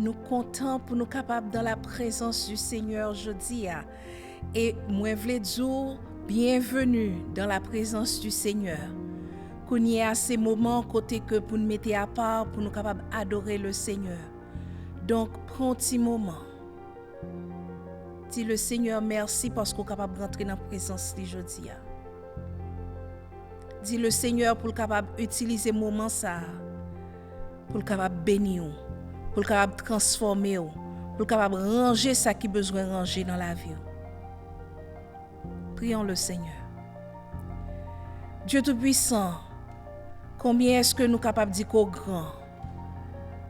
nous comptons pour nous capables dans la présence du Seigneur jeudi. Et moi, je veux dire, bienvenue dans la présence du Seigneur. Qu'on y ait à ces moments côté que pour nous mettre à part, pour nous capables d'adorer le Seigneur. Donc, prends un petit moment. Dis le Seigneur merci parce qu'on est capable de rentrer dans la présence de jeudi. Dis le Seigneur pour le capable d'utiliser le moment ça, pour le capable de bénir, pour le capable de transformer, pour le capable de ranger ça qui a besoin de ranger dans la vie. Prions le Seigneur. Dieu Tout-Puissant, combien est-ce que nous sommes capables de dire qu'au grand?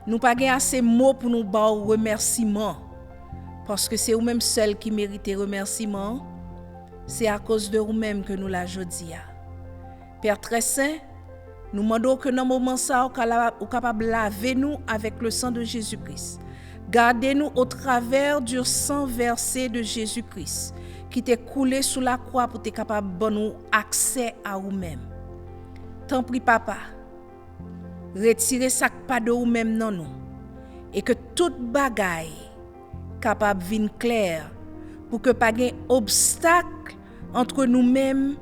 Nous n'avons pas assez de mots pour nous faire remerciement, parce que c'est vous-même seul qui méritez remerciement. C'est à cause de vous-même que nous la jodi. Père très saint, nous demandons que dans ce moment ça, vous capable de laver nous avec le sang de Jésus-Christ. Gardez-nous au travers du sang versé de Jésus-Christ, qui t'est coulé sous la croix pour être capable de nous accès à vous-même. T'en prie, Papa, retirez ça pas de vous-même dans nous, et que toute bagaille capable de venir clair, pour que pas de obstacle entre nous-mêmes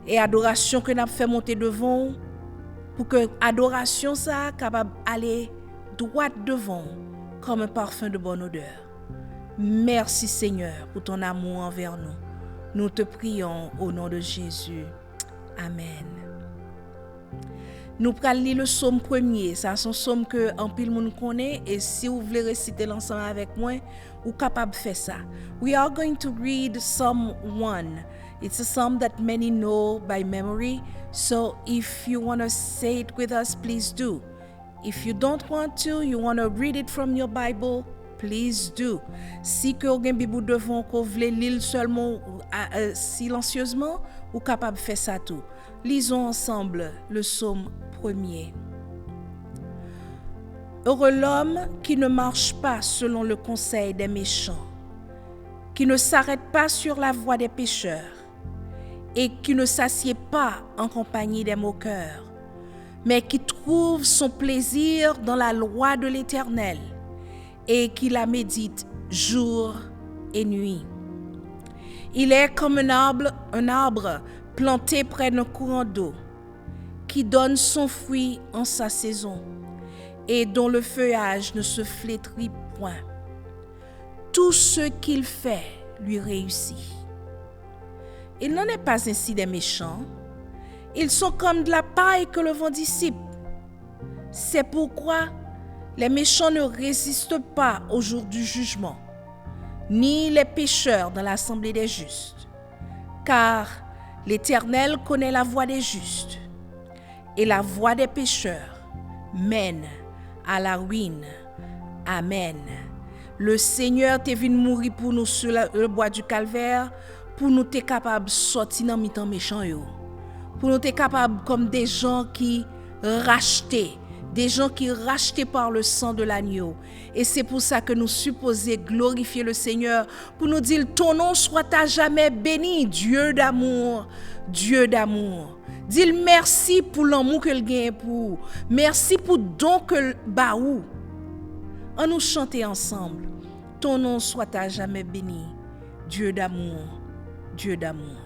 et adoration que nous avons fait monter devant, pour que adoration ça capable d'aller droit devant comme un parfum de bonne odeur. Merci Seigneur pour ton amour envers nous. Nous te prions au nom de Jésus. Amen. Nous allons lire le psaume premier. C'est un psaume que en pile monde connaît, et si vous voulez réciter l'ensemble avec moi, vous êtes capable de faire ça. We are going to read Psalm 1. It's a psalm that many know by memory. So if you want to say it with us, please do. If you don't want to, you want to read it from your Bible, please do. Si que vous avez une Bible devant, que vous voulez lire seulement silencieusement, vous êtes capable de faire ça tout. Lisons ensemble le psaume premier. Heureux l'homme qui ne marche pas selon le conseil des méchants, qui ne s'arrête pas sur la voie des pécheurs et qui ne s'assied pas en compagnie des moqueurs, mais qui trouve son plaisir dans la loi de l'Éternel et qui la médite jour et nuit. Il est comme un arbre planté près d'un courant d'eau, qui donne son fruit en sa saison et dont le feuillage ne se flétrit point. Tout ce qu'il fait lui réussit. Il n'en est pas ainsi des méchants. Ils sont comme de la paille que le vent dissipe. C'est pourquoi les méchants ne résistent pas au jour du jugement, ni les pécheurs dans l'assemblée des justes. Car l'Éternel connaît la voie des justes, et la voie des pécheurs mène à la ruine. Amen. Le Seigneur t'est venu mourir pour nous sur le bois du calvaire, pour nous être capables de sortir dans mi-temps méchant yo. Pour nous être capables comme des gens qui rachetés par le sang de l'agneau. Et c'est pour ça que nous supposons glorifier le Seigneur, pour nous dire ton nom soit à jamais béni, Dieu d'amour, Dieu d'amour. Dis merci pour l'amour que le gagne pour. Merci pour le don que le baou. On nous chanter ensemble. Ton nom soit à jamais béni, Dieu d'amour, Dieu d'amour.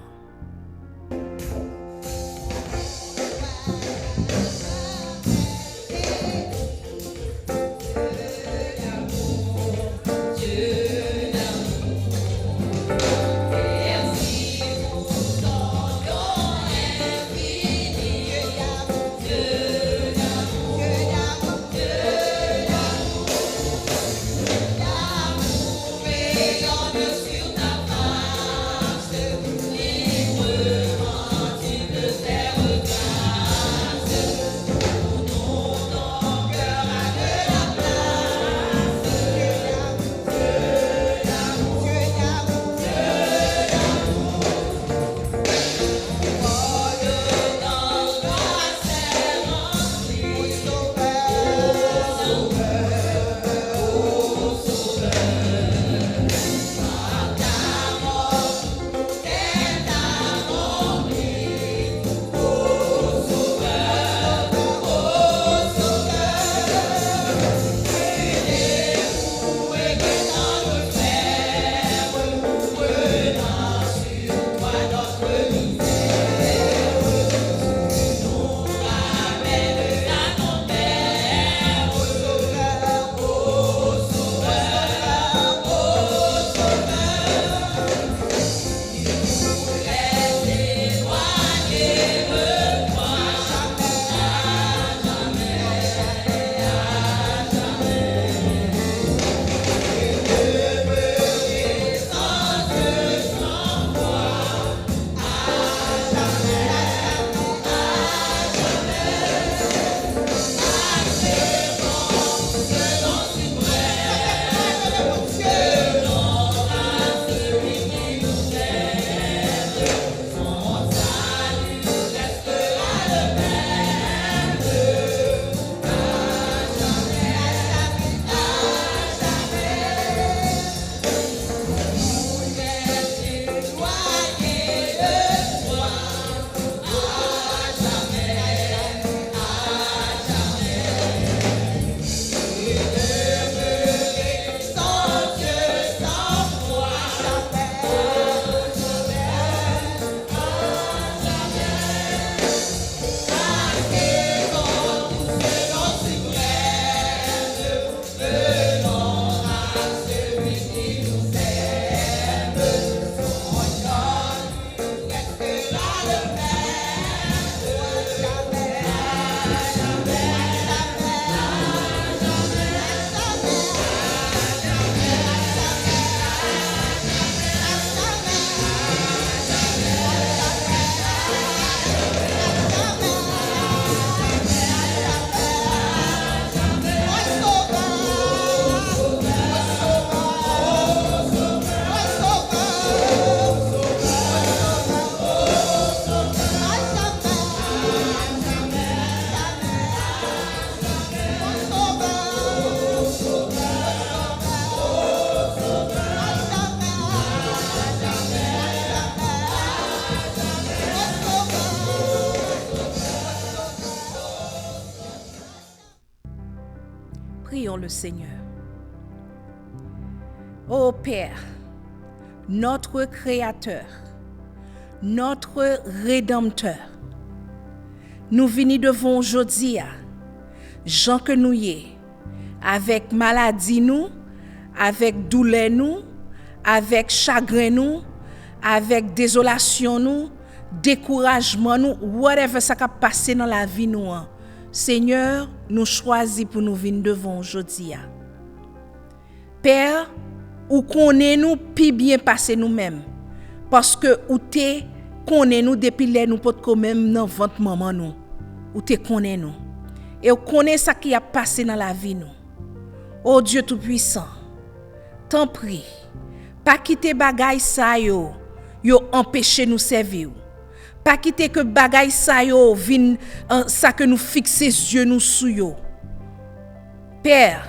Sur ta face, le Seigneur. Ô Père, notre Créateur, notre Rédempteur, nous venons devant aujourd'hui, Jean que nous y est, avec maladie nous, avec douleur nous, avec chagrin nous, avec désolation nous, découragement nous, whatever ça a passé dans la vie nous. Seigneur, nous choisis pour nous venir devant aujourd'hui. Père, ou connaît nous puis bien passer nous-mêmes parce que ou te connaît nous depuis les nous pot même dans ventre maman nous. Ou te connaît nous. Et ou connaît ça qui a passé dans la vie nous. Oh Dieu tout puissant, t'en prie, pas quitter bagay sa yo empêcher nous servir. Pas quitter que bagay sa yo vin ça que nous fixer yeux nous sous yo. Père,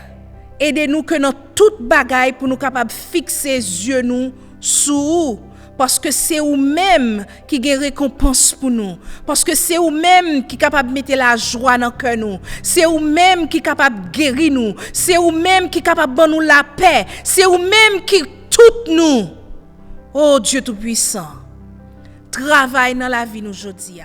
aidez-nous que dans toute bagaille pour nous capable fixer yeux nous sous parce que c'est ou même qui gagne récompense pour nous parce que c'est ou même qui capable mettre la joie dans cœur nous c'est ou même qui capable guérir nous c'est ou même qui capable donner nous la paix c'est ou même qui tout nous. Oh Dieu tout puissant, travaille dans la vie nous aujourd'hui.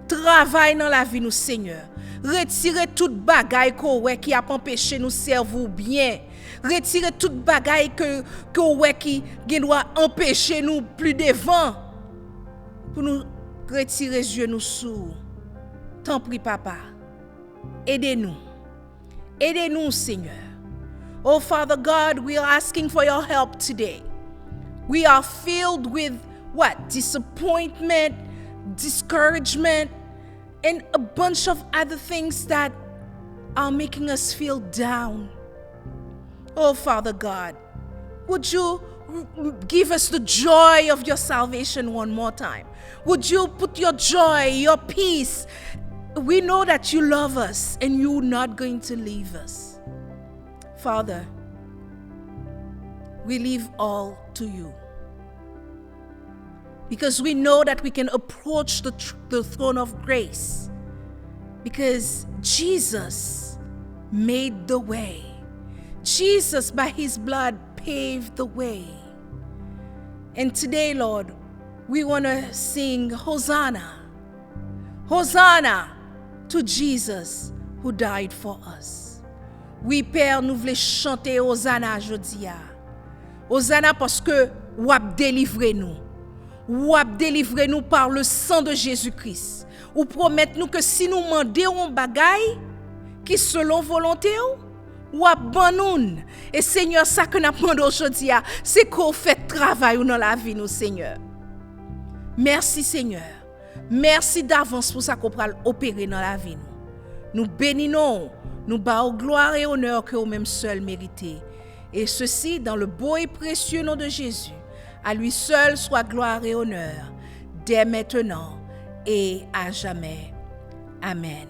Travaille dans la vie nous Seigneur. Retirez toute bagaille qui a empêché nous servir bien. Retirez toute bagaille qui doit empêcher nous plus devant. Pour nous retirer les yeux nous sous. T'en prie papa. Aidez-nous. Aidez-nous Seigneur. Oh Father God, we are asking for your help today. We are filled with what? Disappointment, discouragement, and a bunch of other things that are making us feel down. Oh, Father God, would you give us the joy of your salvation one more time? Would you put your joy, your peace? We know that you love us and you're not going to leave us. Father, we leave all to you. Because we know that we can approach the throne of grace. Because Jesus made the way. Jesus, by his blood, paved the way. And today, Lord, we want to sing Hosanna. Hosanna to Jesus who died for us. Oui, Père, nous voulons chanter Hosanna aujourd'hui. Hosanna parce que ou ap délivrer nous. Ou ap délivrer nous par le sang de Jésus-Christ. Ou promettre nous que si nous demandons un bagay qui selon volonté ou ap ban nous. Et Seigneur, ça que nous demandons aujourd'hui, c'est qu'on fait travail dans la vie nous Seigneur. Merci Seigneur. Merci d'avance pour ça qu'on va opérer dans la vie nous. Nous bénissons, nous bâons gloire et honneur que vous-même seul méritez. Et ceci dans le beau et précieux nom de Jésus. À lui seul soit gloire et honneur, dès maintenant et à jamais. Amen.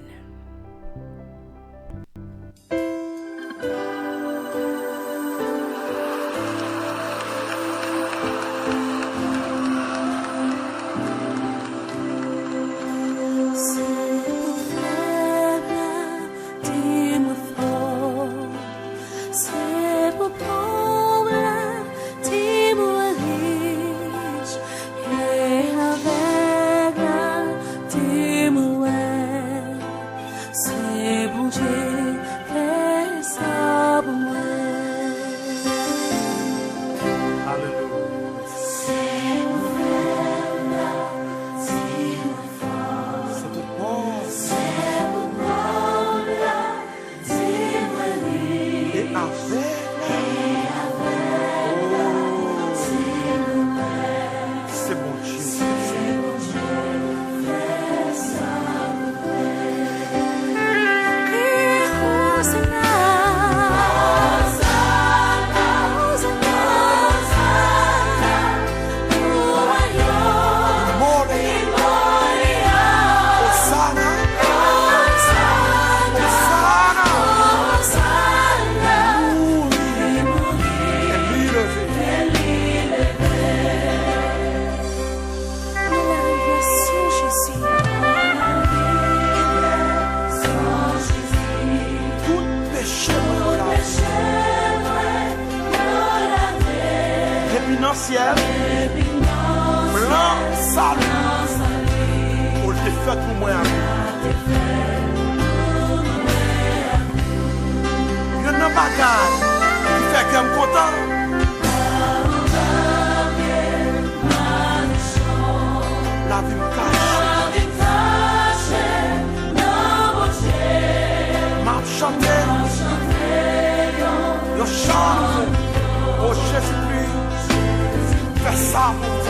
dans le ciel, blanc, salut, pour le fait pour moi. Il y a un bagage qui fait que je suis content. La vie me cache. M'a chanté. Yo chante. Oh Jésus-Christ. Fais ça pour moi.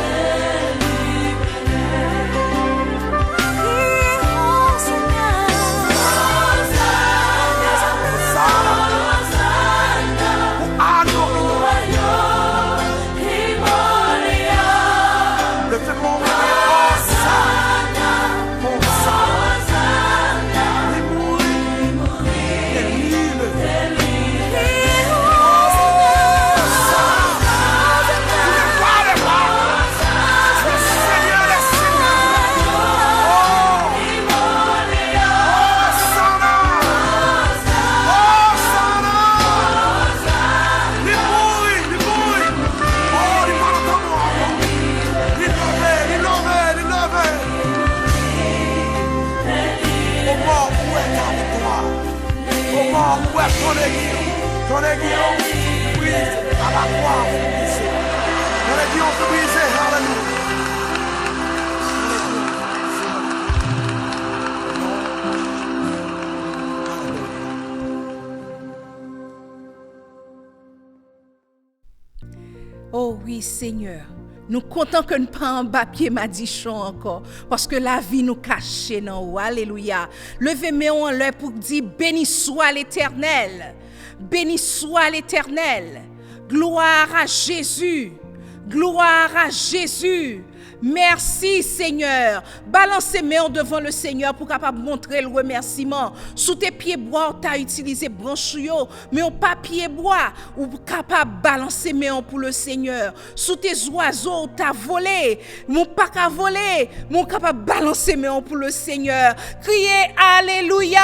Ton aiguillon brise à la croix, brisé. Ton aiguillon brisé, alléluia. Oh oui, Seigneur. Nous comptons que nous pas en bas pied madichon encore. Parce que la vie nous cache dans haut. Alléluia. Levez-moi en l'air pour dire béni soit l'Éternel. Béni soit l'Éternel. Gloire à Jésus. Gloire à Jésus. Merci Seigneur. Balancez main devant le Seigneur pour capable montrer le remerciement. Sous tes pieds bois, tu as utilisé branchouillot, mais on pas pied bois ou capable balancer main pour le Seigneur. Sous tes oiseaux, tu as volé, mon pas qu'à voler, mon capable balancer main pour le Seigneur. Criez alléluia.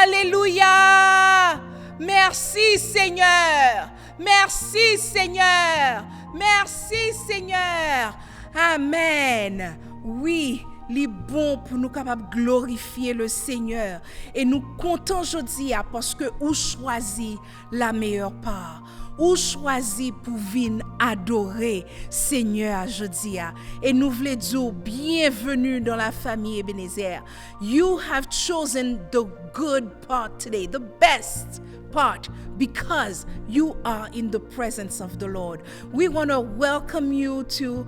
Alléluia. Merci Seigneur. Merci Seigneur. Merci Seigneur. Amen. Oui, il est bon pour nous capables de glorifier le Seigneur. Et nous comptons aujourd'hui parce que vous choisit la meilleure part. Ou choisi pour venir adorer Seigneur aujourd'hui. Et nous voulons dire bienvenue dans la famille Ebenezer. You have chosen the good part today, the best part, because you are in the presence of the Lord. We want to welcome you to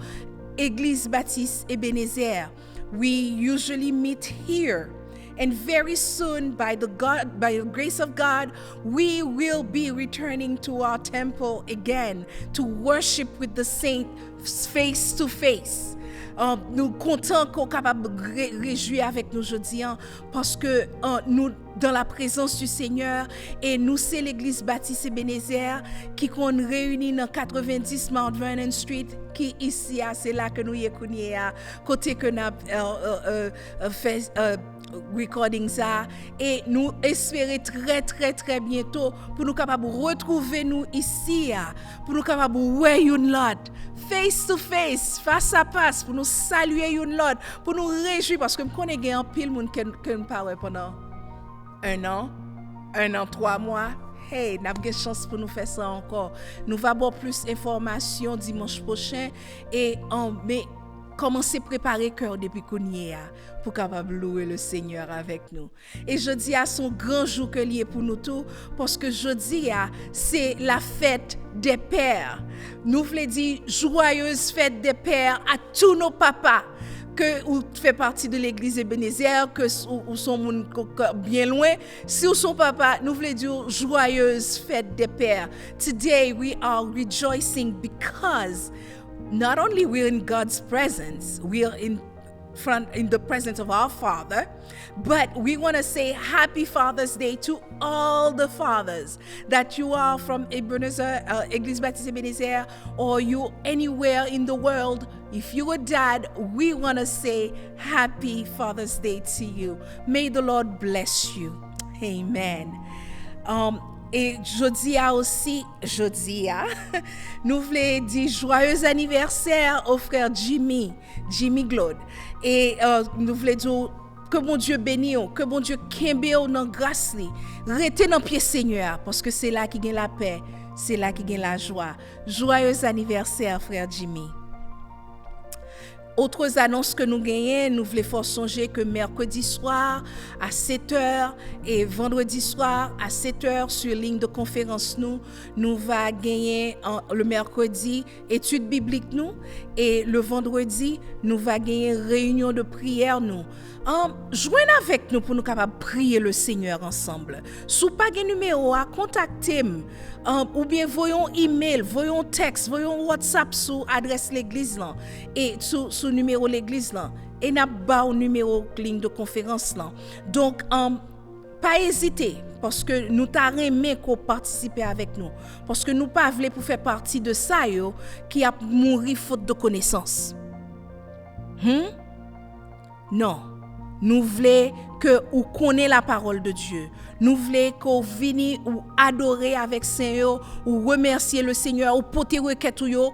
Église Baptiste Ebenezer. We usually meet here. And very soon, by the grace of God, we will be returning to our temple again to worship with the saints face to face. Nous comptons qu'on est capable de réjouir avec nous aujourd'hui parce que nous dans la présence du Seigneur et nous c'est l'église Baptiste Ebenezer qui qu'on réunit dans 90 Mount Vernon Street qui ici c'est là que nous y connait à côté que n'a fait recording ça et nous espérer très bientôt pour nous capable retrouver nous ici pour nous capable voir une l'autre face to face à face pour nous saluer une l'autre pour nous réjouir parce que me connais gain pile monde que nous parle pendant un an 3 mois. Hey, n'a pas chance pour nous faire ça encore. Nous va avoir plus d'informations dimanche prochain et mais commencer à préparer cœur depuis qu'on y est pour capable louer le Seigneur avec nous. Et jeudi à son grand jour que lié pour nous tous parce que jeudi c'est la fête des pères. Nous voulons dire joyeuse fête des pères à tous nos papas que ou fait partie de l'église Ebenezer que ou sont moun bien loin si ou son papa nous voulons dire joyeuse fête des pères. Today we are rejoicing because not only we're in God's presence, we are in the presence of our Father, but we want to say Happy Father's Day to all the fathers that you are from Ebenezer, Église Baptiste Ebenezer, or you anywhere in the world. If you're a dad, we want to say Happy Father's Day to you. May the Lord bless you. Amen. Et jodi a, nous voulons dire joyeux anniversaire au frère Jimmy Claude. Et nous voulons dire que mon Dieu bénisse, que mon Dieu kembe dans grâce li. Restez dans pied Seigneur parce que c'est là qui gagne la paix, c'est là qui gagne la joie. Joyeux anniversaire frère Jimmy. Autres annonces que nous gagnons, nous voulons faire songer que mercredi soir à 7h et vendredi soir à 7h sur ligne de conférence nous va gagner le mercredi études bibliques nous et le vendredi nous va gagner réunion de prière nous. Joignez avec nous pour nous capables prier le Seigneur ensemble. Si pas de numéro à contacter ou bien voyons email, voyons texte, voyons WhatsApp sur adresse l'église là et sur numéro l'église là et n'a pas au numéro ligne de conférence là. Donc pas hésiter parce que nous t'arrêter qu'on participer avec nous parce que nous pas voulons pour faire partie de ça yo qui a mouru faute de connaissance. Non. Nous voulons que vous connaissiez la parole de Dieu. Nous voulons que vous veniez ou adorer avec Seigneur, ou remercier le Seigneur, ou porter requête ou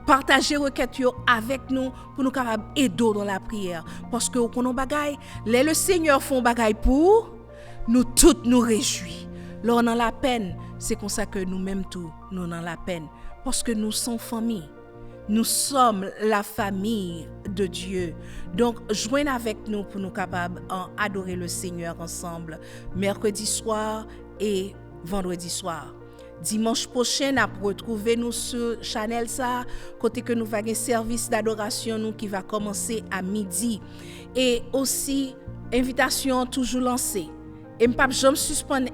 partager requête avec nous pour nous capables aider dans la prière. Parce que vous connaissez bagay, le Seigneur font bagay pour nous toutes nous réjouir. Lors dans la peine, c'est comme ça que nous-mêmes tous nous dans la peine parce que nous sommes famille. Nous sommes la famille de Dieu. Donc, joignez avec nous pour nous capables d'adorer le Seigneur ensemble, mercredi soir et vendredi soir. Dimanche prochain, nous retrouver nous sur Chanel ça, côté que nous va un service d'adoration nous qui va commencer à midi. Et aussi, invitation toujours lancée. Et je ne jamais suspendre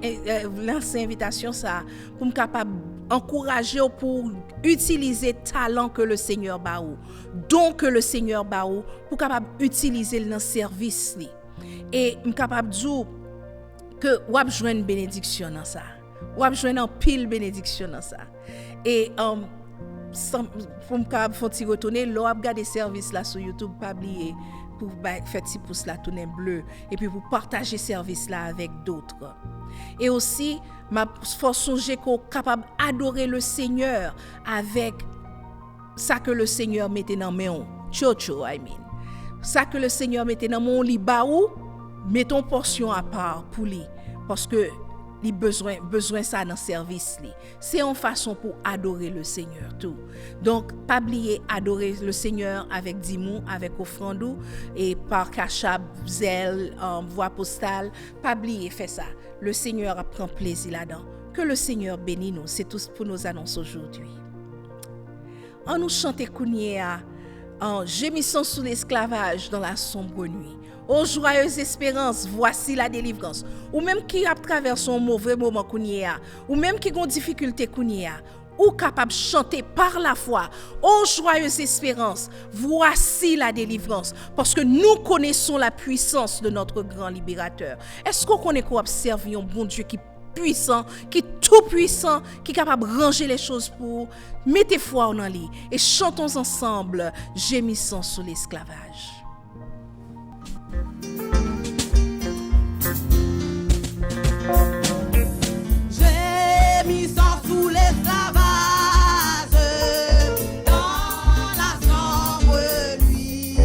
lancer invitation ça pour me capable encourager pour utiliser talent que le Seigneur ba ou, don que le Seigneur ba ou pour capable utiliser dans service li. Et me capable dire que ou a joindre bénédiction dans ça. Ou a joindre en pile bénédiction dans ça. Et pour me capable faut retourner l'on a regarder service là sur YouTube pas oublier pour faire petit pouce là tourner bleu et puis pour partager service là avec d'autres. Et aussi m'a faut songer qu'on capable adorer le Seigneur avec ça que le Seigneur mettait dans main chocho ça que le Seigneur mettait dans mon li baou mettons portion à part pour lui parce que il besoin ça dans service li. C'est une façon pour adorer le Seigneur tout. Donc pas oublier adorer le Seigneur avec dimou, avec offrande et par cachab, zèle, voix postale, pas oublier faire ça. Le Seigneur prend plaisir là-dedans. Que le Seigneur bénisse nous, c'est tout pour nos annonces aujourd'hui. On nous chante Kounia en gémissant sous l'esclavage dans la sombre nuit. Ô joyeuse espérance, voici la délivrance. Ou même qui a traversé un mauvais moment kounia, ou même qui a une difficulté kounia, ou capable de chanter par la foi. Ô joyeuse espérance, voici la délivrance. Parce que nous connaissons la puissance de notre grand libérateur. Est-ce qu'on connaît qu'on observe un bon Dieu qui est puissant, qui est tout puissant, qui est capable de ranger les choses pour mettez foi en lui et chantons ensemble, gémissant sous l'esclavage. Gémissant sous l'esclavage, dans la sombre nuit.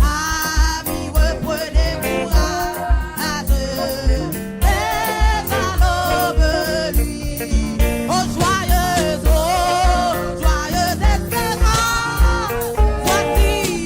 Amis, reprenez courage, et à l'aube nuit. Oh joyeuse espérance, voici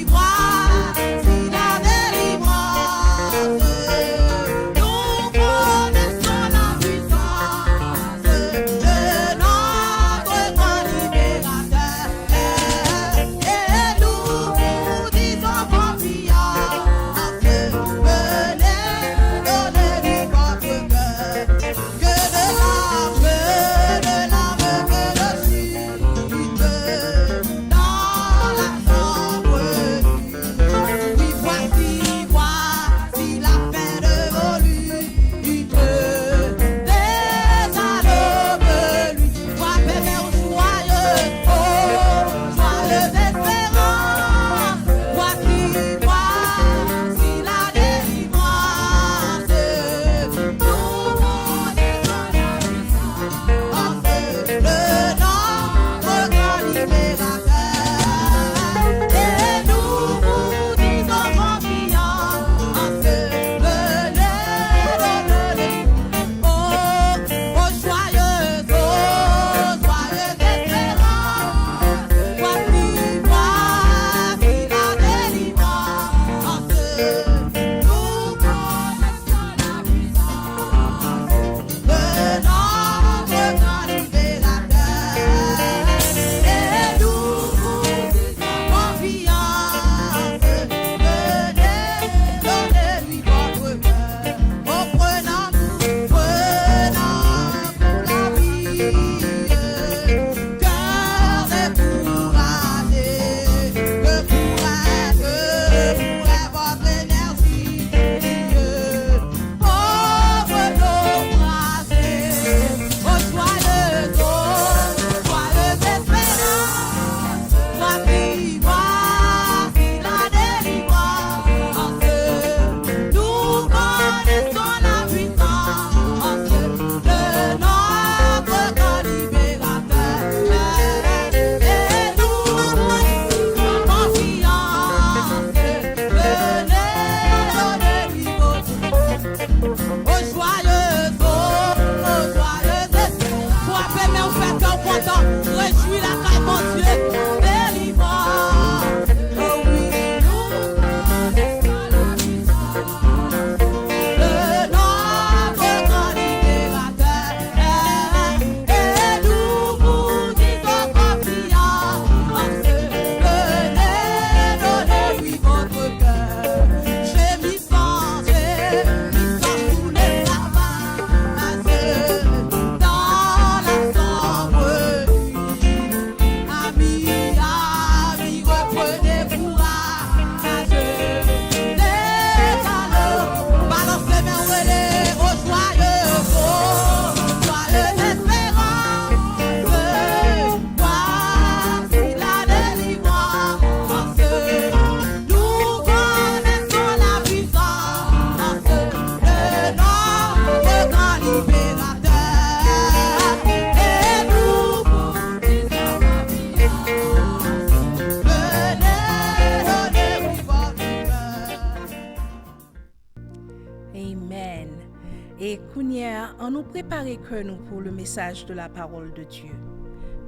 en nous préparer que nous pour le message de la parole de Dieu.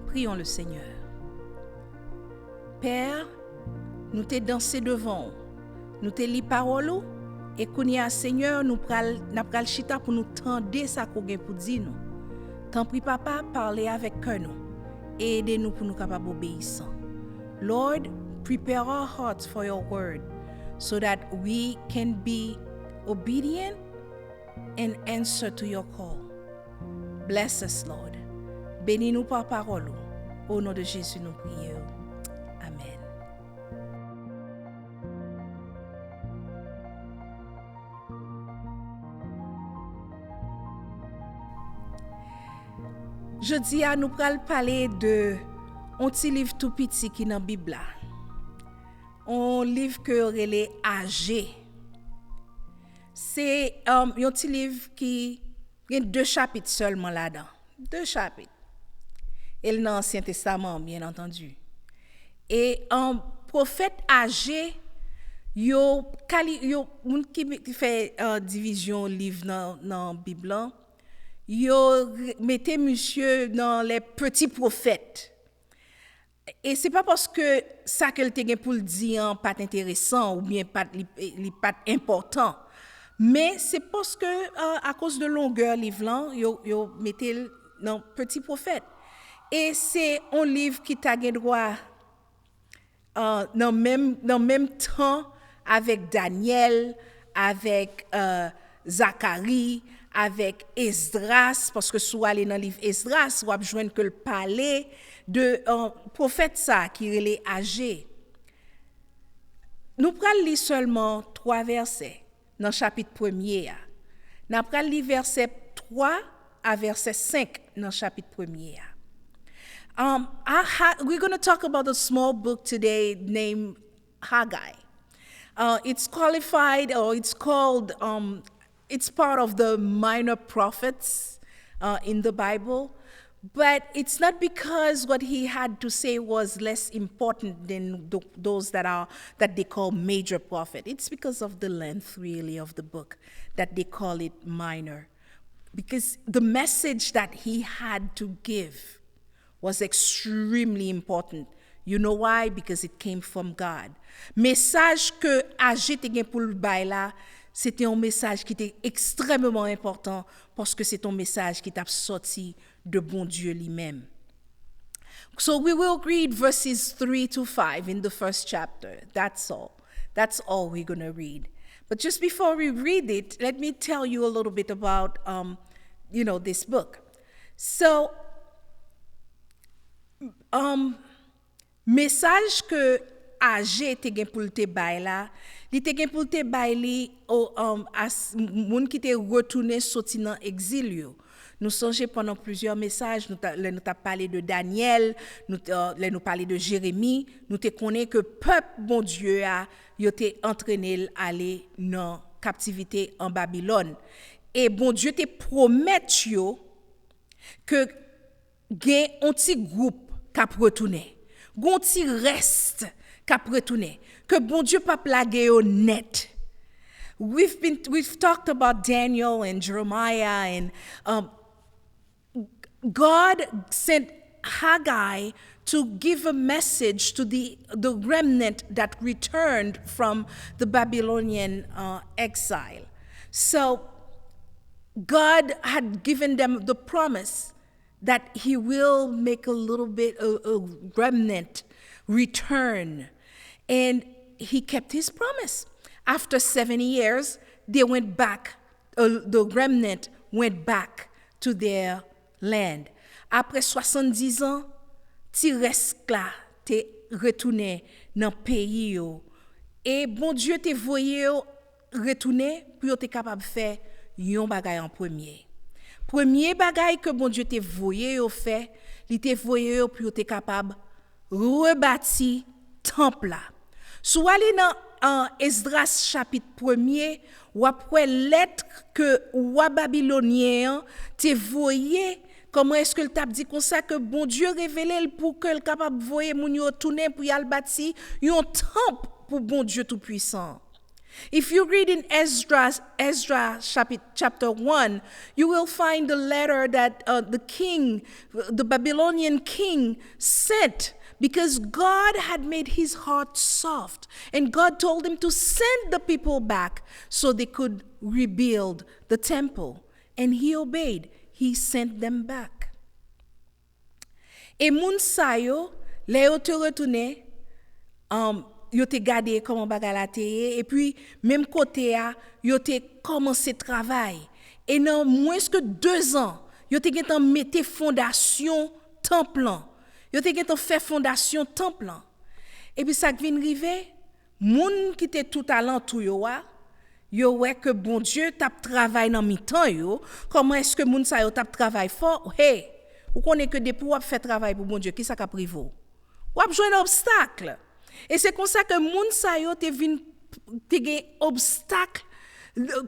Prions le Seigneur. Père, nous te dansé devant, nous te li parole et qu'on y a Seigneur, nous pral chita pour nous tendre ça qu'on gen pour dire nous. Tant pis papa, parlez avec nous et aidez-nous pour nous capables obéissants. Lord, prepare our hearts for your word so that we can be obedient and answer to your call. Bless us, Lord. Bénis-nous par parole. Au nom de Jésus, nous prions. Amen. Jeudi, nous allons parler de un petit livre tout petit qui est dans la Bible. Un livre que relève âgé. C'est un petit livre qui a 2 chapitres seulement là-dedans. 2 chapitres. Et dans l'Ancien Testament, bien entendu. Et un prophète âgé, moun qui fait division livre dans la Bible, yo mettez monsieur dans les petits prophètes. Et c'est pas parce que ça que le te pour le dire pas intéressant ou bien pas important. Mais c'est parce que à cause de longueur livre là, yo mettez dans petit prophète. Et c'est un livre qui t'a droit dans même temps avec Daniel, avec Zacharie, avec Esdras, parce que soit aller dans le livre Esdras, ou joindre que le palais de prophète ça qui est âgé. Nous prenons lire seulement 3 versets dans le chapitre 1er. Nous prenons lire verset 3 à verset 5 dans le chapitre 1er. We're going to talk about a small book today named Haggai. It's qualified, or it's called, it's part of the minor prophets in the Bible, but it's not because what he had to say was less important than those that they call major prophet. It's because of the length, really, of the book that they call it minor, because the message that he had to give was extremely important. You know why? Because it came from God. Message que Agé te gen pou l'bay la, c'était un message qui était extrêmement important parce que c'est un message qui t'a sorti de bon Dieu lui-même. So we will read verses 3 to 5 in the first chapter. That's all. That's all we're going to read. But just before we read it, let me tell you a little bit about this book. So message que Agé te gen pou te bay la, li te gen pou te bay li moun qui te retourné sorti dans exil yo. Nous songeons pendant plusieurs messages, nous t'a parlé de Daniel, nous parlé de Jérémie, nous te connaît que peuple bon Dieu a été entraîné à aller dans captivité en Babylone. Et bon Dieu te promet yo que gen un petit groupe k'ap retourner. Gon ti reste k'ap retourner. Que bon Dieu pa plage yo net. We've talked about Daniel and Jeremiah, and God sent Haggai to give a message to the remnant that returned from the Babylonian exile. So God had given them the promise that he will make a little bit a remnant return. And he kept his promise. After 70 years, they went back, the remnant went back to their land. Après 70 ans, ti reste là, te retourné dans pays yo. Et bon Dieu te voyé retourner pour te capable faire yon bagay en premier. Premier bagay que bon Dieu te voyé fait, il te voyé pour te capable rebâtir temple là. Soit aller dans Esdras chapitre 1er, ou après lettre que roi babylonien te voyé, comment est-ce que le t'a dit comme ça que bon Dieu révélé pour que le capable voyer moun yo tourner pour y al bâti un temple pour bon Dieu tout puissant. If you read in Ezra chapter 1, you will find the letter that the Babylonian king sent because God had made his heart soft. And God told him to send the people back so they could rebuild the temple. And he obeyed. He sent them back. Et moun sa yo, le yo te retourne, yo te gade comment bagay la te ye, et puis même côté a, yo te commencé travail. Et dans moins que 2 ans, yo te gen tan mette fondation temple lan. Yo te gen tan fait fondation temple lan. Et puis ça vient rive, moun qui te tout alentou yo wè que bon Dieu tap travail dans mi-temps yo, comment est-ce que moun sa yo tap travail fort? Hey, ou connaît que depuis ou fait travail pour bon Dieu, qui ça ka privo? Ou ap jwenn obstacle. Et c'est comme ça que moun sa yo te vin te gen obstacle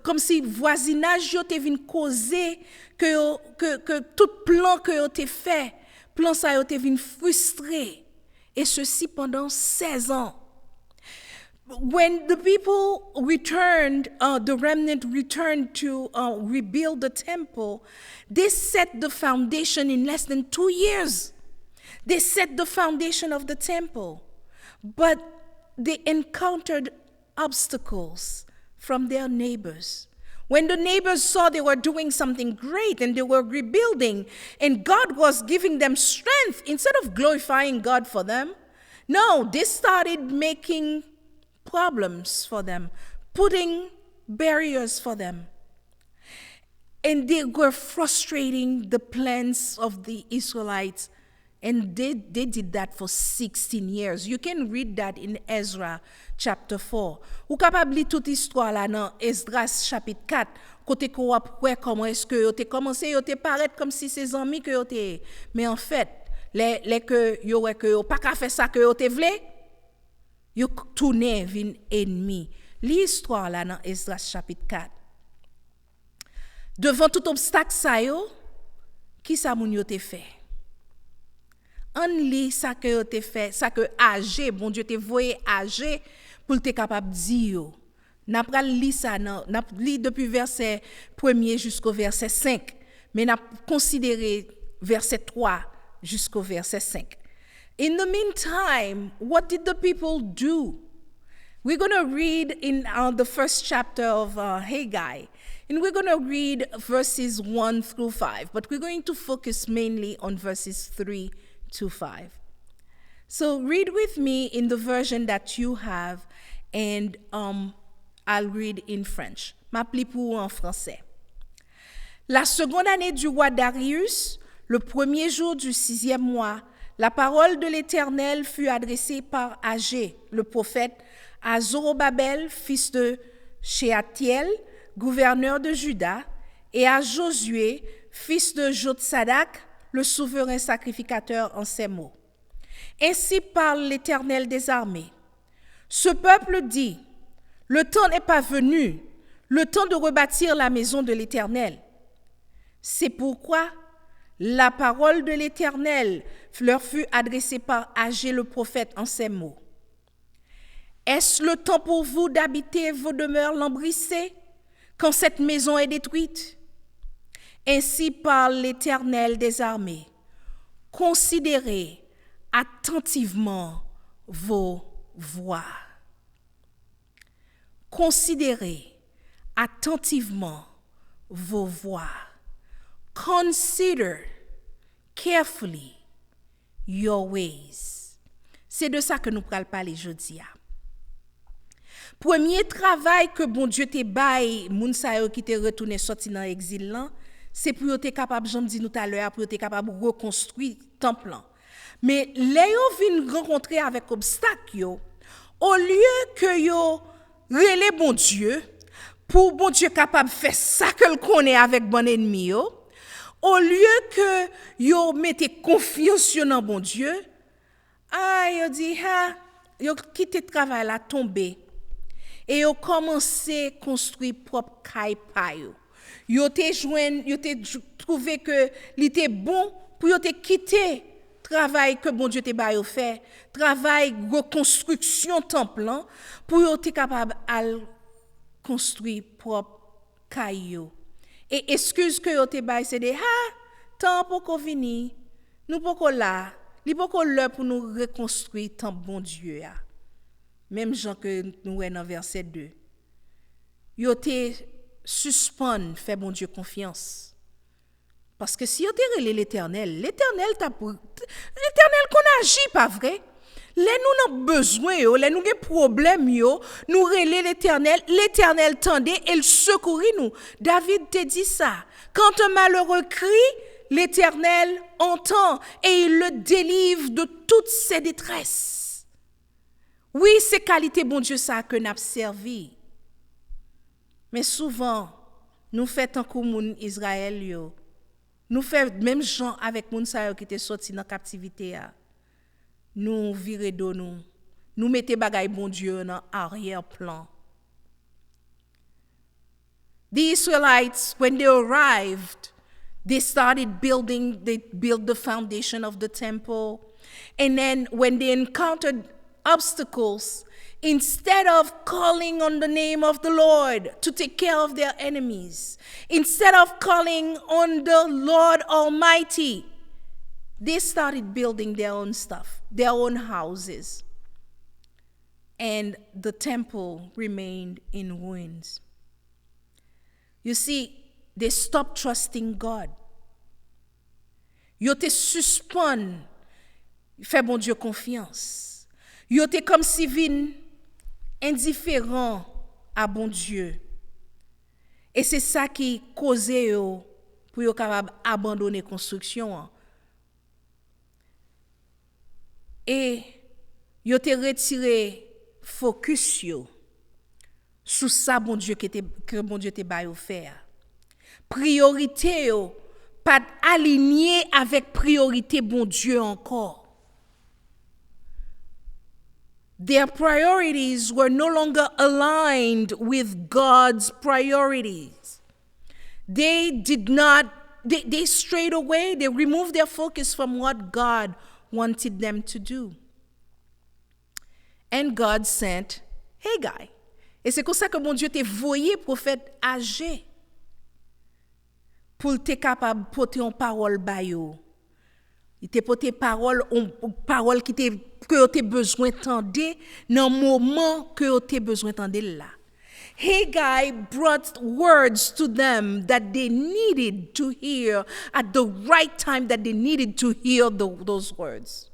comme si voisinage yo te vin causer que tout plan que yo te fait, plan sa yo te vin frustré. Et ceci pendant 16 ans. When the people returned, the remnant returned to rebuild the temple, they set the foundation in less than 2 years. They set the foundation of the temple, but they encountered obstacles from their neighbors. When the neighbors saw they were doing something great and they were rebuilding, and God was giving them strength, instead of glorifying God for them, no, they started making problems for them, putting barriers for them. And they were frustrating the plans of the Israelites. And they did that for 16 years. You can read that in Ezra chapter 4. Ou capable lire toute histoire là dans Esdras chapitre 4, côté ko ap wè comment est-ce que yo te commencé yo te paraître comme si ses amis que yo te, mais en fait, les que yo wè que yo pas ka faire ça que yo te vle, yo tourné vin ennemi. L'histoire là dans Esdras chapitre 4. Devant tout obstacle ça yo, qui ça moun yo te fait? On lit ça que yo te fait, ça que âgé, bon Dieu te voyé âgé pour te capable dire. N'a pas li ça n'a li depuis verset 1er jusqu'au verset 5, mais n'a considéré verset 3 jusqu'au verset 5. In the meantime, what did the people do? We're going to read in the first chapter of Haggai, and we're going to read verses 1 through 5, but we're going to focus mainly on verses 3 to 5. So read with me in the version that you have, and I'll read in French. M'appli pour en français. La seconde année du roi Darius, le premier jour du 6e mois, la parole de l'Éternel fut adressée par Agé, le prophète, à Zorobabel, fils de Shealtiel, gouverneur de Juda, et à Josué, fils de Jotsadak, le souverain sacrificateur, en ces mots. Ainsi parle l'Éternel des armées. Ce peuple dit, le temps n'est pas venu, le temps de rebâtir la maison de l'Éternel. C'est pourquoi la parole de l'Éternel leur fut adressée par Agé le prophète en ces mots. Est-ce le temps pour vous d'habiter vos demeures lambrissées quand cette maison est détruite? Ainsi parle l'Éternel des armées. Considérez attentivement vos voies. Considérez attentivement vos voies. Consider carefully your ways. C'est de ça que nous pral parler aujourd'hui. Premier travail que bon Dieu te bail moun sa yo qui te retourné sorti dans exil là, c'est pour yo te capable, j'en dis nous tout à l'heure, pour yo te capable reconstruire temple là. Mais les yo vinn rencontrer avec obstacle yo, au lieu que yo relé bon Dieu pour bon Dieu capable faire ça que le connaît avec bon ennemi yo, au lieu que yo mette confiance dans bon Dieu, yo dit yo quitté travail là tomber. Et yo commencé construire propre caille pa yo. Yo te trouvé que il était bon pour yo te quitter travail que bon Dieu te ba yo fait, travail reconstruction temple pour yo te capable à construit propre caillou. Et excuse que yo te bay c'est des temps pour qu'on vini, nous pour qu'on là, li pour qu'on là pour nous reconstruire tant bon Dieu a. Même Jean que nous est dans verset 2. Yo te suspend fait bon Dieu confiance. Parce que si yo te relé l'Éternel qu'on agit pas vrai. Les nous avons besoin, les nous avons problème, nous relais l'Éternel tendait et le secourit nous. David te dit ça. Quand un malheureux crie, l'Éternel entend et il le délivre de toutes ses détresses. Oui, c'est qualité bon Dieu ça que nous avons servi. Mais souvent, nous faisons comme moun Israël, nous faisons même gens avec moun sa qui étaient sortis dans la captivité. Nous virer de nous mettons bagay bon Dieu dans arrière-plan. The Israelites, when they arrived, they built the foundation of the temple. And then when they encountered obstacles, instead of calling on the name of the Lord to take care of their enemies, instead of calling on the Lord Almighty, they started building their own stuff, their own houses. And the temple remained in ruins. You see, they stopped trusting God. Yo te suspend, fait bon Dieu confiance. Yo te comme si vin indifférent à bon Dieu. Et c'est ça qui causait yo pour yo capable abandonner construction. Et yo te retiré focus yo sous ça bon Dieu que bon Dieu te ba yo faire. Priorité yo pas aligné avec priorité bon Dieu encore. Their priorities were no longer aligned with God's priorities. They strayed away, they removed their focus from what God wanted them to do. And God sent Haggai. Et c'est comme ça que mon Dieu t'a voyé prophète âgé pour te capable porter une parole ba yo. Il t'a porté parole que tu as besoin d'entendre dans le moment que tu as besoin d'entendre là. Haggai brought words to them that they needed to hear at the right time that they needed to hear those words.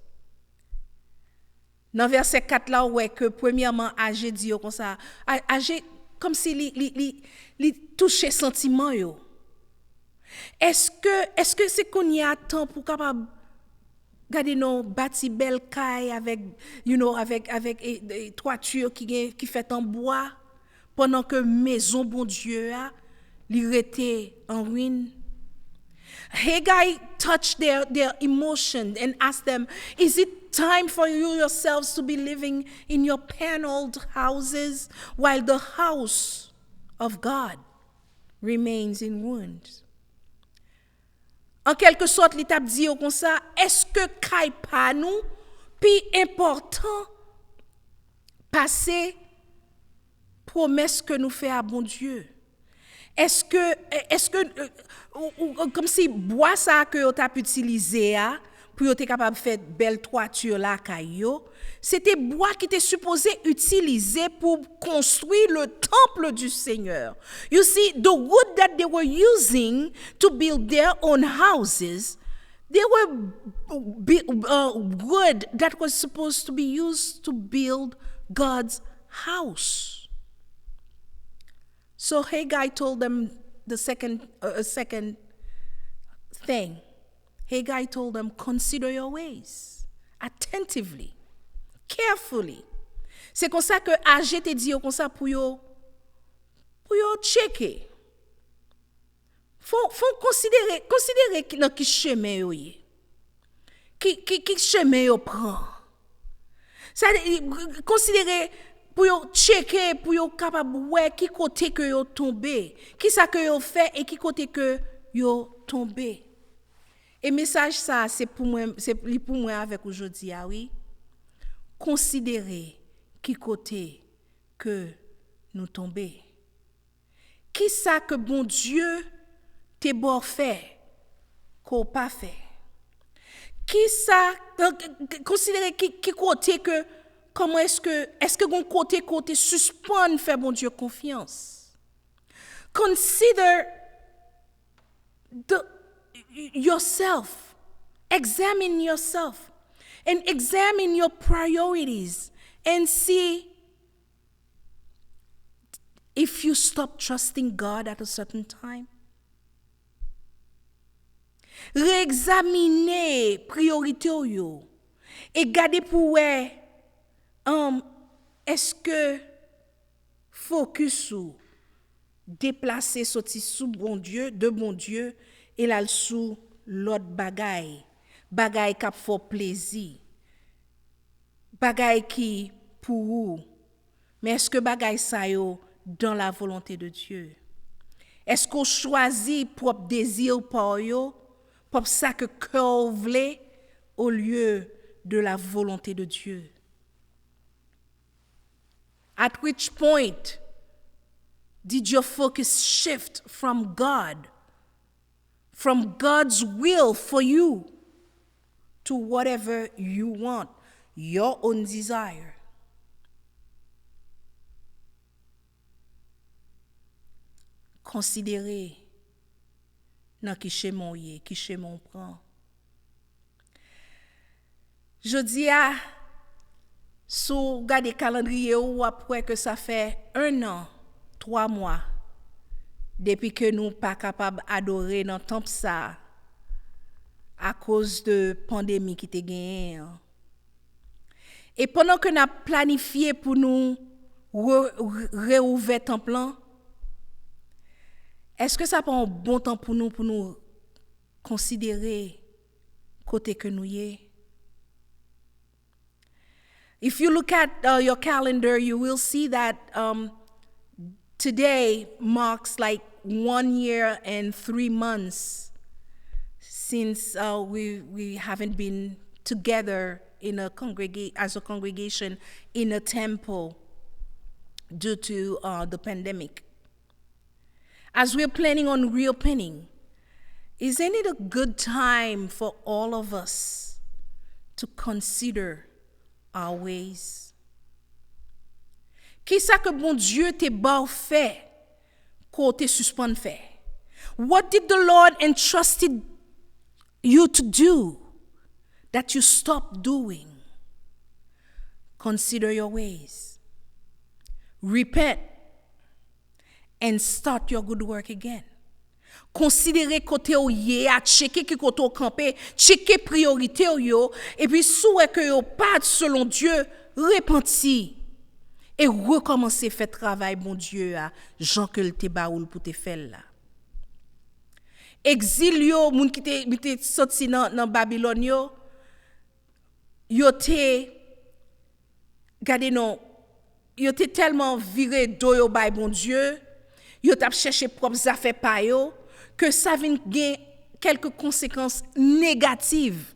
Dans verset 4 là, ouais, que premièrement, Agé dit comme ça, Agé comme si li touche sentiment yo. Est-ce que c'est qu'on y a temps pour capable garder nos bâti belle caille avec toiture qui fait en bois pendant que maison bon Dieu a li rete en ruine? Haggai touched their emotion and asked them, is it time for you yourselves to be living in your paneled houses while the house of God remains in ruins? En quelque sorte, l'étape dit comme ça, est-ce que kay pa nous plus important passer promesse que nous fait à bon Dieu? Est-ce que comme si bois ça que on t'a utilisé pour être capable de faire belle toiture là caillou, c'était bois qui était supposé utiliser pour construire le temple du Seigneur. You see, the wood that they were using to build their own houses, they were wood that was supposed to be used to build God's house. So Haggai told them the second thing. Haggai told them, consider your ways attentively, carefully. C'est comme ça que Agé te dit comme ça pour yo checker. Faut considérer dans qui chemin yo yé. Qui chemin yo prend. Ça considérer pour yo checker, pour yo capable ouais qui côté que yo tombé, qui ça que yo fait et qui côté que yo tombé. Et message ça c'est pour moi avec aujourd'hui oui. Considérer qui côté que nous tomber. Qui ça que bon Dieu t'es bon fait, qu'on pas fait? Qui ça, considérez qui côté que, comment est-ce que bon côté suspend faire bon Dieu confiance? Consider yourself. Examine yourself and examine your priorities and see if you stop trusting God at a certain time. Réexaminer priorité yo et garder pour est-ce que focus ou déplacer sorti sous bon Dieu, de bon Dieu et là sous l'autre bagaille qui fait plaisir. Bagaille qui pour vous. Mais est-ce que bagaille ça yo dans la volonté de Dieu? Est-ce qu'on choisit propre désir par yo, pour ça que cœur voulait au lieu de la volonté de Dieu? At which point did your focus shift from God, from God's will for you, to whatever you want, your own desire? Considérez dans qui chemin yé, qui chemin prend. Je dis à sous garder calendrier ou après que ça fait 1 an, 3 mois depuis que nous pas capable adorer dans temple ça à cause de pandémie qui était gagné. Et pendant que nous planifié pour nous réouvrir temple, est-ce que ça prend un bon temps pour nous considérer côté que nous y est? If you look at your calendar, you will see that today marks like 1 year and 3 months since we haven't been together in as a congregation in a temple due to the pandemic. As we're planning on reopening, isn't it a good time for all of us to consider our ways? Qui ça que bon Dieu t'est bon fait, qu'on te suspend fait? What did the Lord entrusted you to do that you stopped doing? Consider your ways. Repent and start your good work again. Considérez côté ou yé, à checker qui côté ou campé, checker priorité ou yo, et puis souhait que yo pas selon Dieu, repenti et recommencer faire travail bon Dieu à Jean que le te baoul pour te faire là. Exil yo, moun qui te sorti dans Babylone yo te gade non, yo te tellement viré do yo bay bon Dieu, yo t'a cherché propres affaires pa yo, que ça vient gagner quelques conséquences négatives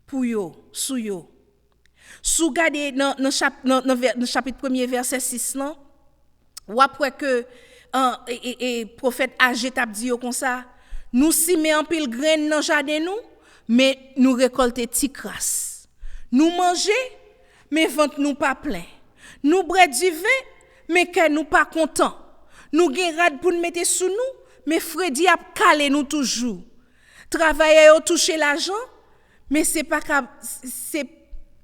pour yo, sous yo. Sous gade dans chapitre 1er verset 6 là, ou après que prophète âgé t'a dit yo comme ça, nous simer en pile graine dans jardin nous, mais nous récolter ti crasse. Nous manger, mais ventre nous pas plein. Nous boire du vin, mais que nous pas content. Nous gen rad pour nous mettre sous nous, mais Freddy a calé nous toujours. Travailler au toucher l'argent, mais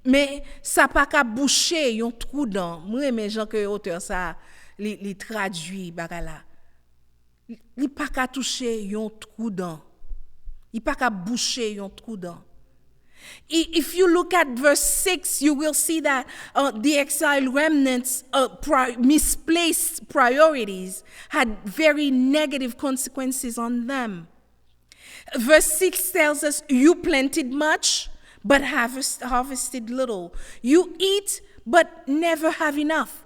mais ça pas qu'à boucher yon trou dans. Moi mais gens que auteur ça li traduit bagala. Li pas qu'à toucher yon trou dans. Il pas qu'à boucher yon trou dans. If you look at verse 6, you will see that the exiled remnants' misplaced priorities had very negative consequences on them. Verse 6 tells us, you planted much, but harvested little. You eat, but never have enough.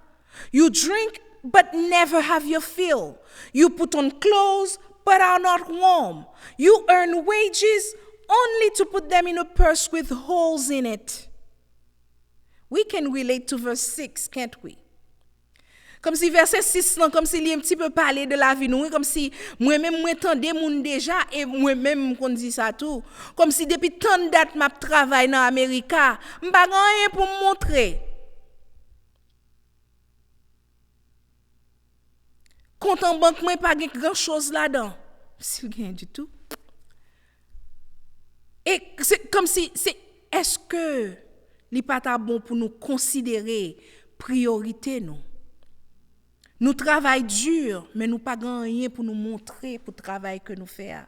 You drink, but never have your fill. You put on clothes, but are not warm. You earn wages, only to put them in a purse with holes in it. We can relate to verse 6, can't we? Comme si verset 6 là, comme s'il y a un petit peu parlé de la vie nous, comme si moi-même moi tendais moun déjà et moi-même qu'on dit ça tout. Comme si depuis tant de date m'a travaille dans Amérique, m'pa rien pour me montrer. Compte en banque moi pas grand chose là-dedans. C'est rien du tout. Et c'est comme si est-ce que li pas ta bon pour nous considérer priorité nous. Nous travaillons dur, mais nous pas rien pour nous montrer pour le travail que nous faisons.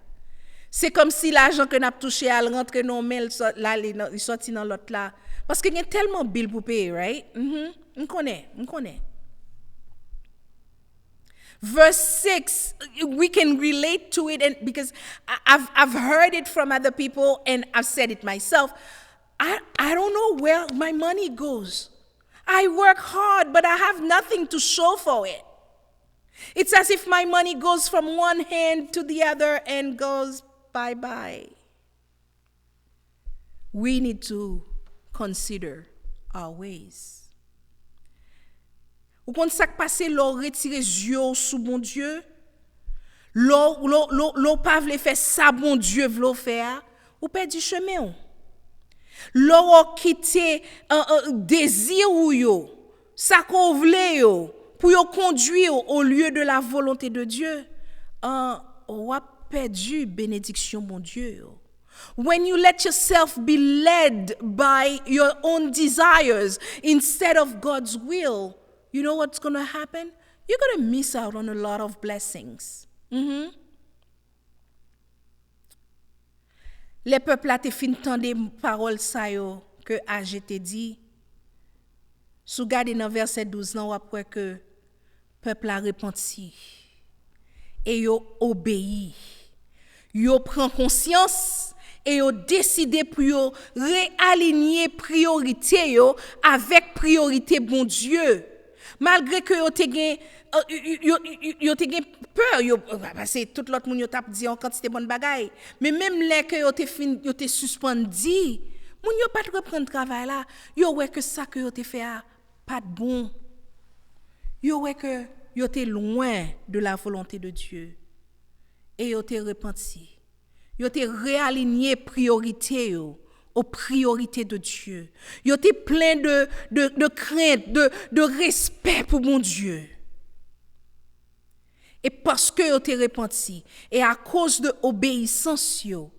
C'est comme si l'argent que nous avons touché à rentrer dans mail là il sorti dans l'autre là parce qu'il y a tellement de billes pour payer, right? On connaît. Verse 6, we can relate to it, and because I've heard it from other people and I've said it myself. I don't know where my money goes. I work hard, but I have nothing to show for it. It's as if my money goes from one hand to the other and goes bye-bye. We need to consider our ways. Ou quand ça passe, l'on retire les yeux sous bon Dieu, l'on pas veut faire ça bon Dieu veut faire, ou perd du chemin. L'on quitte désir ou yo, ça qu'on veut yo, pour yo conduire au lieu de la volonté de Dieu, ou a perdu bénédiction bon Dieu. When you let yourself be led by your own desires instead of God's will, you know what's going to happen? You're going to miss out on a lot of blessings. Les peuples a te fin tande parole sa yo que Ag te dit. Sou gade dans verset 12 nan après que peuple a repenti et yo obéi. Yo prend conscience et yo décidé pour yo réaligner priorité yo avec priorité bon Dieu. Malgré que yo te gen peur parce que tout l'autre monde yo t'a dit en quantité bonne bagaille, mais même les que yo te suspendi, moun yo pas reprendre travail là, yo ouais que ça que yo te fait pas de bon. Yo ouais que yo te loin de la volonté de Dieu et yo te repenti. Yo te réaligné priorité yo aux priorités de Dieu. Yo te plein de crainte, de respect pour mon Dieu. Et parce que yo te repenti et à cause de obéissance yo,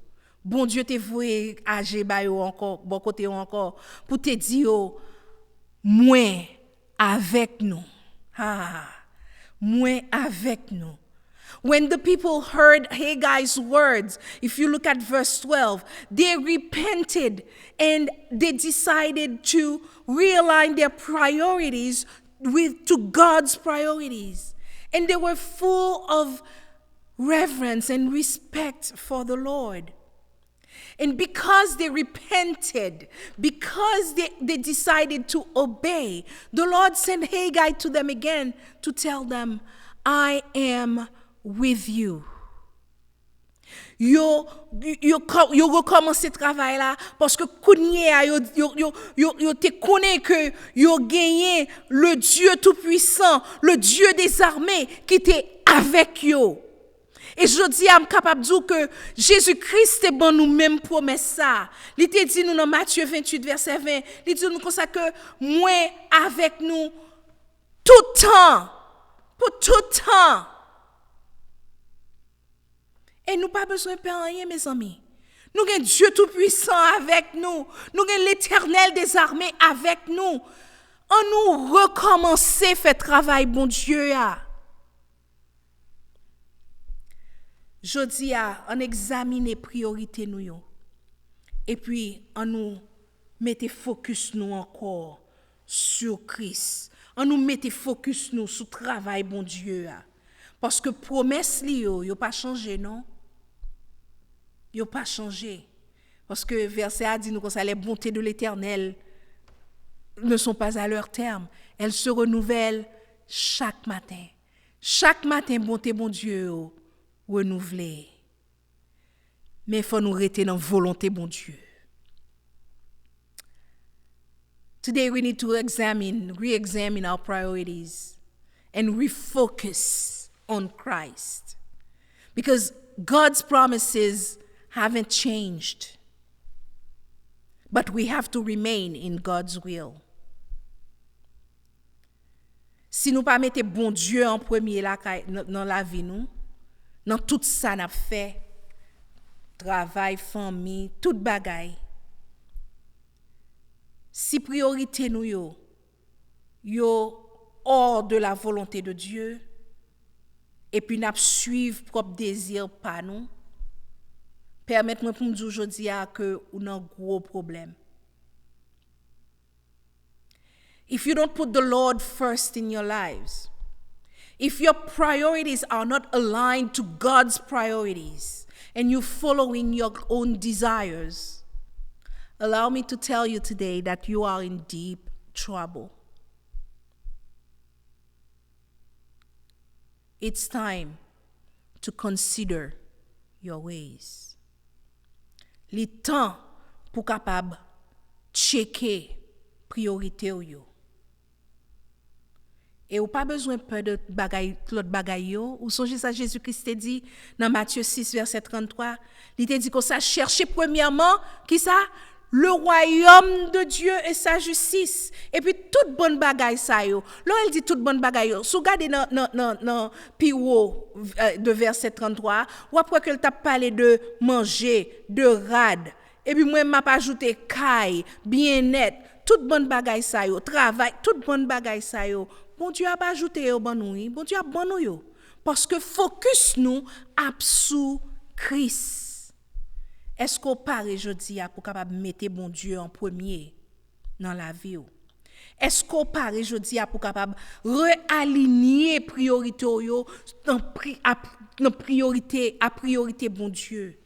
bon Dieu te voué age ba yo encore bon côté encore pour te dire moins avec nous. Moins avec nous. When the people heard Haggai's words, if you look at verse 12, they repented and they decided to realign their priorities to God's priorities. And they were full of reverence and respect for the Lord. And because they repented, because they decided to obey, the Lord sent Haggai to them again to tell them, I am with you. Yo recommencer travail là parce que kounye yo te connaît que yo gagné le Dieu tout puissant, le Dieu des armées qui était avec yo. Et je dis am capable dire que Jésus-Christ est bon nous même promesse ça. Il te dit nous dans Matthieu 28 verset 20, il dit nous comme ça que moi avec nous tout temps, pour tout temps. Et nous pas besoin de faire rien, mes amis. Nous avons Dieu Tout-Puissant avec nous. Nous avons l'Éternel des armées avec nous. On nous recommencer à faire travail, bon Dieu. Je dis, on examine les priorités nous. Et puis, on nous mette focus nous encore sur Christ. On nous mette focus nous sur le travail, bon Dieu. Parce que promesse li yo pas changé, non? Yo pas changé. Parce que verset a dit nous que les bontés de l'Éternel ne sont pas à leur terme. Elles se renouvellent chaque matin. Chaque matin, bonté, bon Dieu, renouvelée. Mais il faut nous rester dans la volonté, bon Dieu. Today we need to re-examine our priorities and refocus on Christ. Because God's promises haven't changed. But we have to remain in God's will. Si nous pas mettons bon Dieu en premier dans la vie nous, dans tout ça n'a fait, travail, famille, tout bagaille. Si priorité nous yo hors de la volonté de Dieu, et puis n'a suivre propre désir pas nous, permettez-moi pour me dire aujourd'hui que on a un gros problème. If you don't put the Lord first in your lives, if your priorities are not aligned to God's priorities, and you're following your own desires, allow me to tell you today that you are in deep trouble. It's time to consider your ways. Le temps pour capable checker priorité yo. Et ou pas besoin peur de bagaille l'autre bagaille yo. Ou songez ça Jésus-Christ te dit dans Matthieu 6 verset 33, il te dit qu'on ça chercher premièrement qui ça le royaume de Dieu et sa justice. Et puis toute bonne bagaille ça yo. Là elle dit toute bonne bagaille yo. Sou gade dans Pio de verset 33, ou après que t'a parlé de manger, de rad. Et puis moi m'a pas ajouté caille, bien-être, toute bonne bagaille ça yo, travail, toute bonne bagaille ça yo. Bon Dieu a pas ajouté yo bon nous, bon Dieu a bon nous yo. Parce que focus nous sous Christ. Est-ce qu'on parle aujourd'hui pour capable mettre bon Dieu en premier dans la vie? Est-ce qu'on parle aujourd'hui pour capable réaligner priorité yo dans priorité à priorité bon Dieu?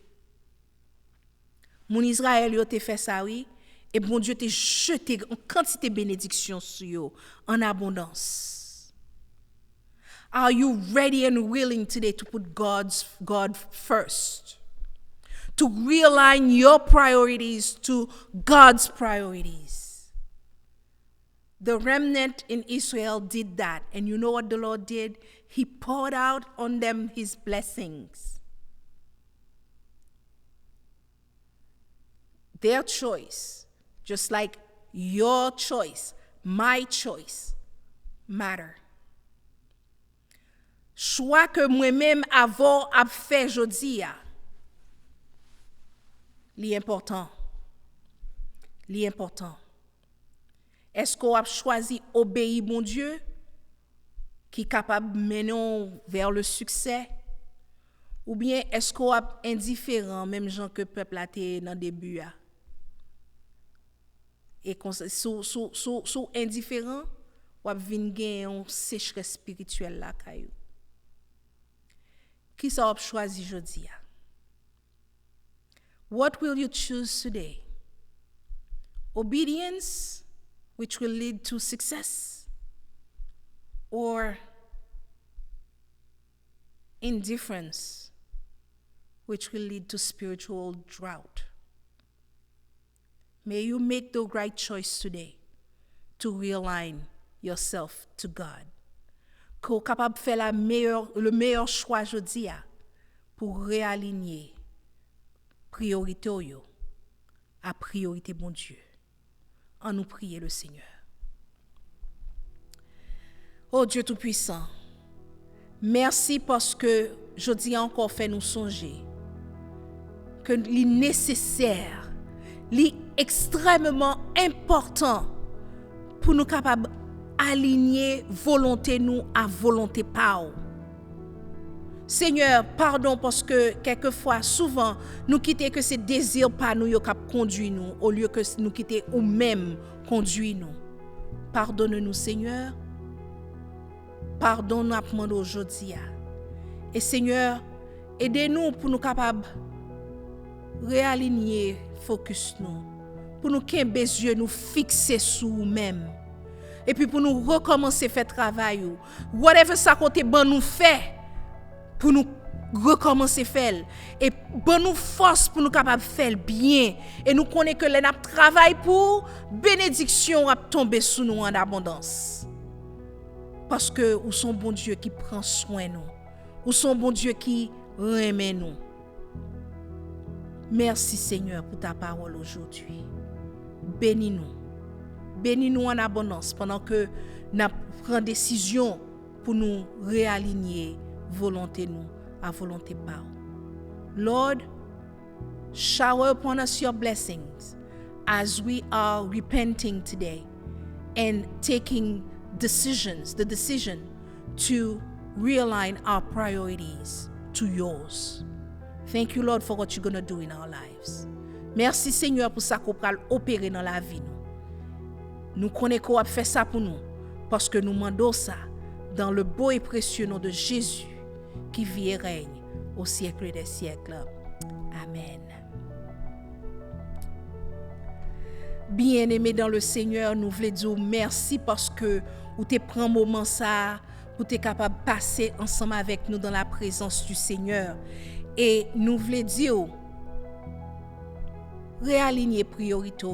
Mon Israël yo te fait ça oui et bon Dieu te jeté en quantité de bénédictions sur yo en abondance. Are you ready and willing today to put God first? To realign your priorities to God's priorities. The remnant in Israel did that. And you know what the Lord did? He poured out on them his blessings. Their choice, just like your choice, my choice, matter. Choix que moi-même avant a fait jodi a. L'important. Est-ce qu'on a choisi obéir bon Dieu qui est capable de mener vers le succès? Ou bien est-ce qu'on a indifférent même gens que peuple a été dans début a? Et sous indifférent, ou a vinn gen une sécheresse spirituelle là kayou. Qui ça a choisi jodi a? What will you choose today? Obedience, which will lead to success, or indifference, which will lead to spiritual drought? May you make the right choice today to realign yourself to God. Qu'on capable faire le meilleur choix aujourd'hui pour réaligner priorité à priorité bon Dieu. En nous prier le Seigneur. Oh Dieu Tout-Puissant, merci parce que jeudi encore fait nous songer que li nécessaire, li extrêmement important pour nous capables aligner volonté nous à volonté pas. Seigneur, pardon parce que quelquefois, souvent, nous quittons que ces désirs pas nous qui conduit nous au lieu que nous quitter ou même conduit nous. Pardonne-nous, Seigneur. Pardonne-nous aujourd'hui. Et Seigneur, aidez-nous pour nous capables réaligner focus nous, pour nous qu'un yeux nous fixer sur nous-mêmes. Et puis pour nous recommencer faire travail. Whatever ça côté bon nous fait. Pour nous recommencer faire et bon nous force pour nous capable faire bien et nous connaît que les n'a travail pour bénédiction va tomber sur nous en abondance parce que ou son bon Dieu qui prend soin de nous. Ou son bon Dieu qui remet nous. Merci Seigneur pour ta parole aujourd'hui. Bénis-nous. Bénis-nous en abondance pendant que nous prenons décision pour nous réaligner volonté nous à volonté par. Lord, shower upon us your blessings as we are repenting today and taking the decision to realign our priorities to yours. Thank you, Lord, for what you're going to do in our lives. Merci, Seigneur, pour ça qu'on va opérer dans la vie. Nous connaissons qu'on a fait ça pour nous parce que nous demandons ça dans le beau et précieux nom de Jésus qui vit et règne au siècle des siècles. Amen. Bien-aimés dans le Seigneur, nous voulons dire merci parce que vous te pris un moment ça pour être capable de passer ensemble avec nous dans la présence du Seigneur. Et nous voulons dire, réaligner priorité.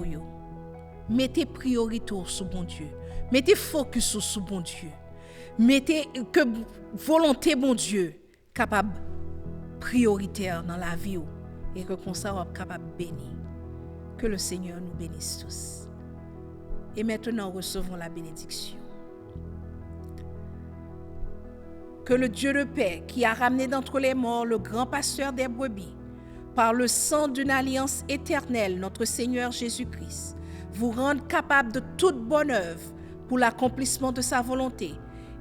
Mettez priorité sur bon Dieu. Mettez focus sur bon Dieu. Mettez que volonté bon Dieu capable prioritaire dans la vie et que comme ça on est capable de bénir. Que le Seigneur nous bénisse tous. Et maintenant recevons la bénédiction. Que le Dieu de paix qui a ramené d'entre les morts le grand pasteur des brebis par le sang d'une alliance éternelle, notre Seigneur Jésus-Christ, vous rende capable de toute bonne œuvre pour l'accomplissement de sa volonté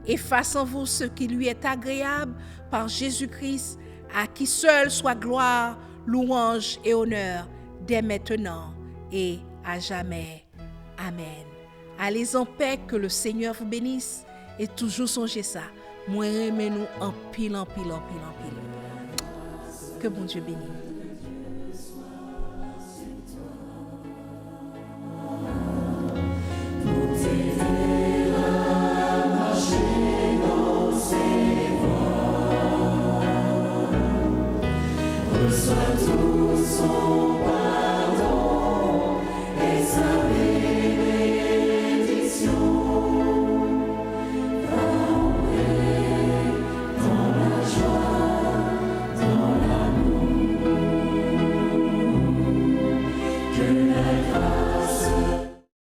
et fasse en vous ce qui lui est agréable par Jésus-Christ, à qui seul soit gloire, louange et honneur dès maintenant et à jamais. Amen. Allez en paix, que le Seigneur vous bénisse et toujours songez ça. Moi, aimez-nous en pile. Que bon Dieu bénisse. Que la grâce